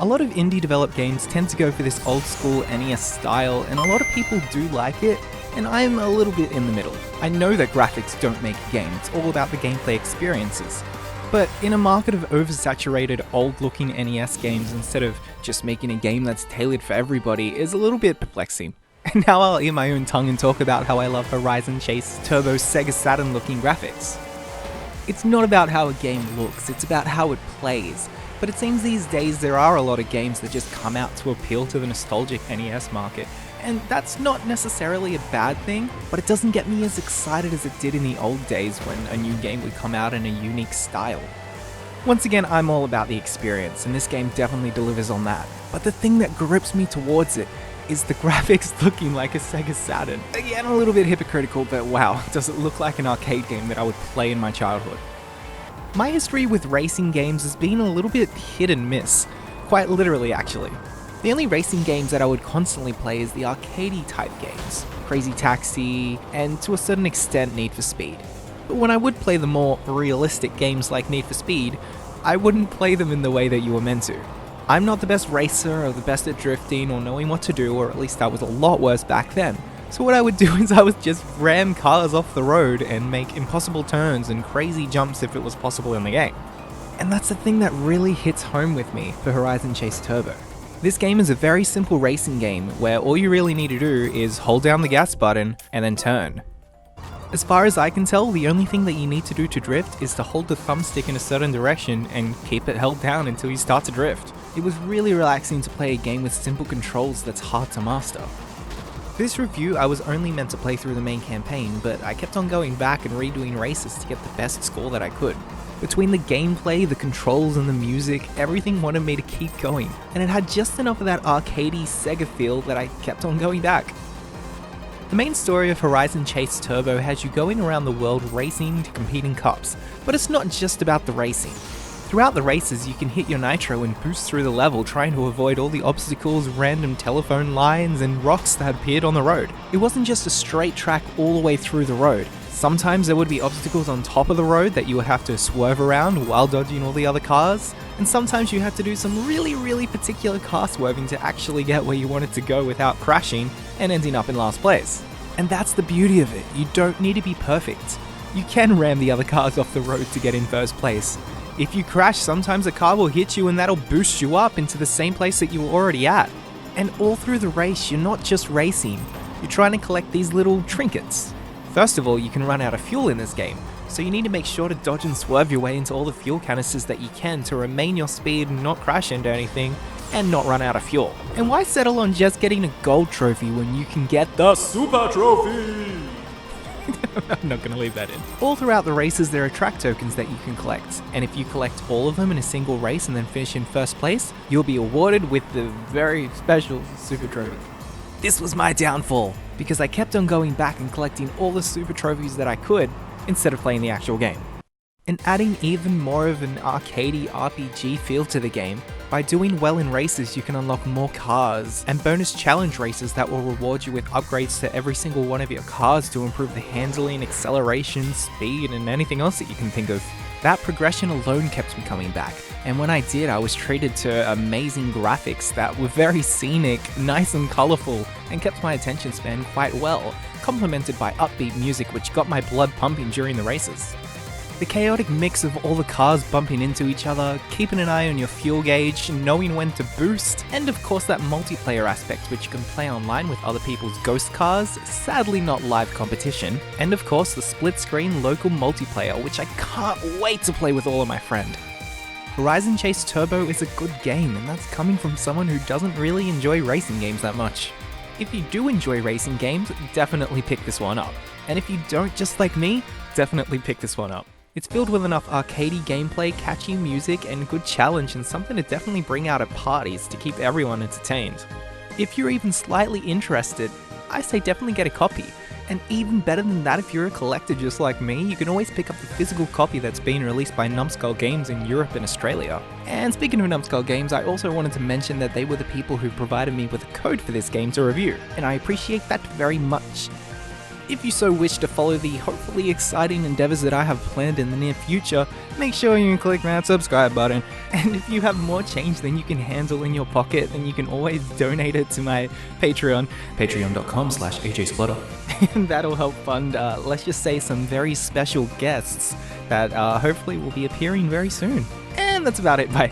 A lot of indie developed games tend to go for this old school NES style, and a lot of people do like it, and I'm a little bit in the middle. I know that graphics don't make a game, it's all about the gameplay experiences. But in a market of oversaturated, old-looking NES games, instead of just making a game that's tailored for everybody, is a little bit perplexing. And now I'll eat my own tongue and talk about how I love Horizon Chase Turbo's Sega Saturn-looking graphics. It's not about how a game looks, it's about how it plays. But it seems these days there are a lot of games that just come out to appeal to the nostalgic NES market. And that's not necessarily a bad thing, but it doesn't get me as excited as it did in the old days when a new game would come out in a unique style. Once again, I'm all about the experience, and this game definitely delivers on that. But the thing that grips me towards it is the graphics looking like a Sega Saturn. Again, a little bit hypocritical, but wow, does it look like an arcade game that I would play in my childhood. My history with racing games has been a little bit hit and miss, quite literally actually. The only racing games that I would constantly play is the arcadey type games, Crazy Taxi, and to a certain extent Need for Speed. But when I would play the more realistic games like Need for Speed, I wouldn't play them in the way that you were meant to. I'm not the best racer or the best at drifting or knowing what to do, or at least I was a lot worse back then. So what I would do is I would just ram cars off the road and make impossible turns and crazy jumps if it was possible in the game. And that's the thing that really hits home with me for Horizon Chase Turbo. This game is a very simple racing game where all you really need to do is hold down the gas button and then turn. As far as I can tell, the only thing that you need to do to drift is to hold the thumbstick in a certain direction and keep it held down until you start to drift. It was really relaxing to play a game with simple controls that's hard to master. This review, I was only meant to play through the main campaign, but I kept on going back and redoing races to get the best score that I could. Between the gameplay, the controls, and the music, everything wanted me to keep going, and it had just enough of that arcadey Sega feel that I kept on going back. The main story of Horizon Chase Turbo has you going around the world racing to compete in cups, but it's not just about the racing. Throughout the races, you can hit your nitro and boost through the level, trying to avoid all the obstacles, random telephone lines, and rocks that appeared on the road. It wasn't just a straight track all the way through the road. Sometimes there would be obstacles on top of the road that you would have to swerve around while dodging all the other cars, and sometimes you had to do some really particular car swerving to actually get where you wanted to go without crashing and ending up in last place. And that's the beauty of it, you don't need to be perfect. You can ram the other cars off the road to get in first place. If you crash, sometimes a car will hit you and that'll boost you up into the same place that you were already at. And all through the race, you're not just racing, you're trying to collect these little trinkets. First of all, you can run out of fuel in this game, so you need to make sure to dodge and swerve your way into all the fuel canisters that you can to remain your speed, not crash into anything, and not run out of fuel. And why settle on just getting a gold trophy when you can get the Super Trophy? I'm not going to leave that in. All throughout the races there are track tokens that you can collect, and if you collect all of them in a single race and then finish in first place, you'll be awarded with the very special Super Trophy. This was my downfall, because I kept on going back and collecting all the Super Trophies that I could, instead of playing the actual game. And adding even more of an arcadey RPG feel to the game, by doing well in races you can unlock more cars, and bonus challenge races that will reward you with upgrades to every single one of your cars to improve the handling, acceleration, speed, and anything else that you can think of. That progression alone kept me coming back, and when I did, I was treated to amazing graphics that were very scenic, nice and colourful, and kept my attention span quite well, complemented by upbeat music which got my blood pumping during the races. The chaotic mix of all the cars bumping into each other, keeping an eye on your fuel gauge, knowing when to boost, and of course that multiplayer aspect which you can play online with other people's ghost cars, sadly not live competition, and of course the split screen local multiplayer which I can't wait to play with all of my friends. Horizon Chase Turbo is a good game, and that's coming from someone who doesn't really enjoy racing games that much. If you do enjoy racing games, definitely pick this one up. And if you don't, just like me, definitely pick this one up. It's filled with enough arcadey gameplay, catchy music, and good challenge, and something to definitely bring out at parties to keep everyone entertained. If you're even slightly interested, I say definitely get a copy. And even better than that, if you're a collector just like me, you can always pick up the physical copy that's been released by Numskull Games in Europe and Australia. And speaking of Numskull Games, I also wanted to mention that they were the people who provided me with a code for this game to review, and I appreciate that very much. If you so wish to follow the hopefully exciting endeavors that I have planned in the near future, make sure you click that subscribe button. And if you have more change than you can handle in your pocket, then you can always donate it to my Patreon, patreon.com/AJSplutter. And that'll help fund, let's just say, some very special guests that hopefully will be appearing very soon. And that's about it. Bye.